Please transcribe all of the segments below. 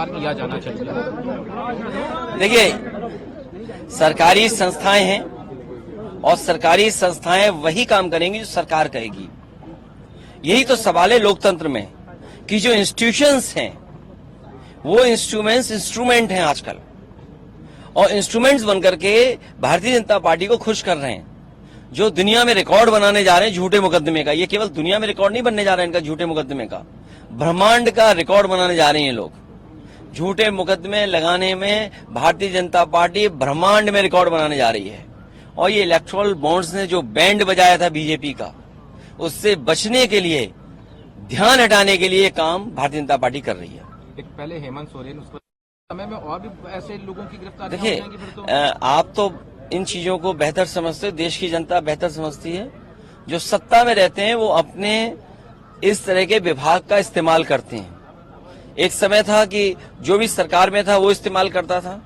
किया जाना चाहिए। देखिए, सरकारी संस्थाएं हैं और सरकारी संस्थाएं वही काम करेंगी जो सरकार कहेगी। यही तो सवाल है लोकतंत्र में कि जो इंस्टीट्यूशंस हैं वो इंस्ट्रूमेंट हैं आजकल, और इंस्ट्रूमेंट्स बनकर के भारतीय जनता पार्टी को खुश कर रहे हैं। जो दुनिया में रिकॉर्ड बनाने जा रहे हैं झूठे मुकदमे का, ये केवल दुनिया में रिकॉर्ड नहीं बनने जा रहा है इनका झूठे मुकदमे का, ब्रह्मांड का रिकॉर्ड बनाने जा रहे हैं लोग। झूठे मुकदमे लगाने में भारतीय जनता पार्टी ब्रह्मांड में रिकॉर्ड बनाने जा रही है। और ये इलेक्टोरल बॉन्ड्स ने जो बैंड बजाया था बीजेपी का, उससे बचने के लिए, ध्यान हटाने के लिए काम भारतीय जनता पार्टी कर रही है। एक पहले हेमंत सोरेन, उस समय में और भी ऐसे लोगों की गिरफ्तारी। देखिए, आप तो इन चीजों को बेहतर समझते, देश की जनता बेहतर समझती है। जो सत्ता में रहते हैं वो अपने इस तरह के विभाग का इस्तेमाल करते हैं। एक समय था कि जो भी सरकार में था वो इस्तेमाल करता था।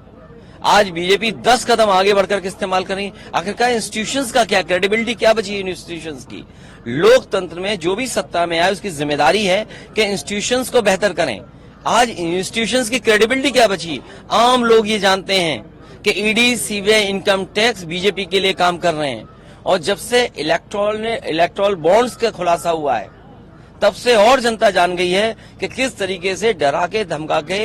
आज बीजेपी 10 कदम आगे बढ़कर के इस्तेमाल कर रही है। आखिरकार इंस्टीट्यूशंस का क्या, क्रेडिबिलिटी क्या बची इन इंस्टीट्यूशंस की? लोकतंत्र में जो भी सत्ता में आए उसकी जिम्मेदारी है कि इंस्टीट्यूशंस को बेहतर करें। आज इंस्टीट्यूशंस की क्रेडिबिलिटी क्या बची? आम लोग ये जानते हैं कि ED, CBI, income tax BJP के लिए काम कर रहे हैं। और जब से इलेक्टोरल बॉन्ड्स का खुलासा हुआ है तब से और जनता जान गई है कि किस तरीके से डरा के धमका के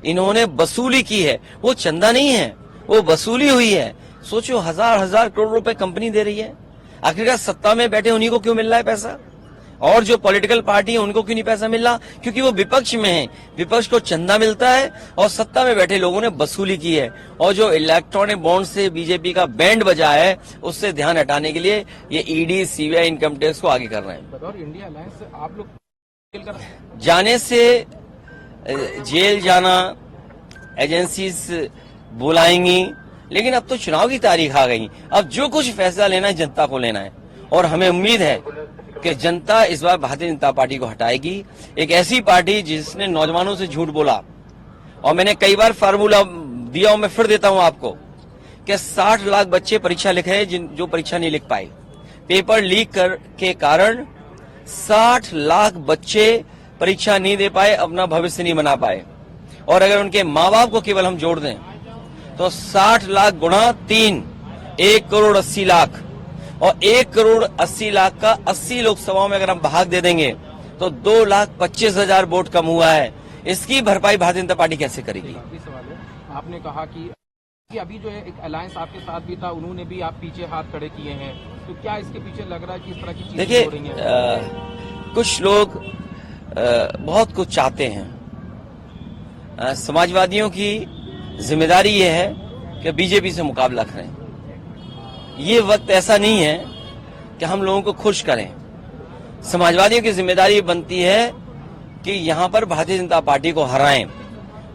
इन्होंने वसूली की है। वो चंदा नहीं है, वो वसूली हुई है। सोचो, हजार करोड़ रुपए कंपनी दे रही है। आखिरकार सत्ता में बैठे उन्हीं को क्यों मिल रहा है पैसा, और जो पॉलिटिकल पार्टी है उनको क्यों नहीं पैसा मिल रहा? क्योंकि वो विपक्ष में है, विपक्ष को चंदा मिलता है और सत्ता में बैठे लोगों ने वसूली की है। और जो इलेक्ट्रॉनिक बॉन्ड से बीजेपी का बैंड बजा है उससे ध्यान हटाने के लिए ये ईडी, सीबीआई, इनकम टैक्स को आगे कर रहे हैं। बतौर इंडिया अलायंस आप लोग जाने से जेल जाना, एजेंसीज बुलाएंगी, लेकिन अब तो चुनाव की तारीख आ गई। अब जो कुछ फैसला लेना है जनता को लेना है, और हमें उम्मीद है कि जनता इस बार भारतीय जनता पार्टी को हटाएगी। एक ऐसी पार्टी जिसने नौजवानों से झूठ बोला, और मैंने कई बार फार्मूला दिया हूं, मैं फिर देता हूं आपको, कि 60 लाख बच्चे परीक्षा लिखे हैं जो परीक्षा नहीं लिख पाए। पेपर लीक के कारण 60 लाख बच्चे परीक्षा नहीं दे पाए, अपना भविष्य नहीं बना पाए। और अगर उनके माँ बाप को केवल हम जोड़ दें तो 60 लाख गुणा 3, 1 करोड़ 80 लाख, और 1 करोड़ 80 लाख का 80 लोकसभाओं में अगर हम भाग दे देंगे तो 2,25,000 वोट कम हुआ है। इसकी भरपाई भारतीय जनता पार्टी कैसे करेगी? सवाल है, आपने कहा कि अभी जो है एक अलायंस आपके साथ भी था, उन्होंने भी आप पीछे हाथ खड़े किए हैं, तो क्या इसके पीछे लग रहा है कि इस तरह की चीजें हो रही हैं? कुछ लोग बहुत कुछ चाहते हैं। समाजवादियों की जिम्मेदारी ये है कि बीजेपी से मुकाबला करें। ये वक्त ऐसा नहीं है कि हम लोगों को खुश करें। समाजवादियों की जिम्मेदारी बनती है कि यहाँ पर भारतीय जनता पार्टी को हराएं,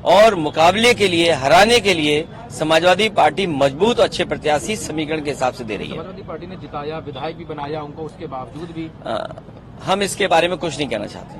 और मुकाबले के लिए, हराने के लिए समाजवादी पार्टी मजबूत और अच्छे प्रत्याशी समीकरण के हिसाब से दे रही है। समाजवादी पार्टी ने जिताया, विधायक भी बनाया उनको, उसके बावजूद भी हम इसके बारे में कुछ नहीं कहना चाहते।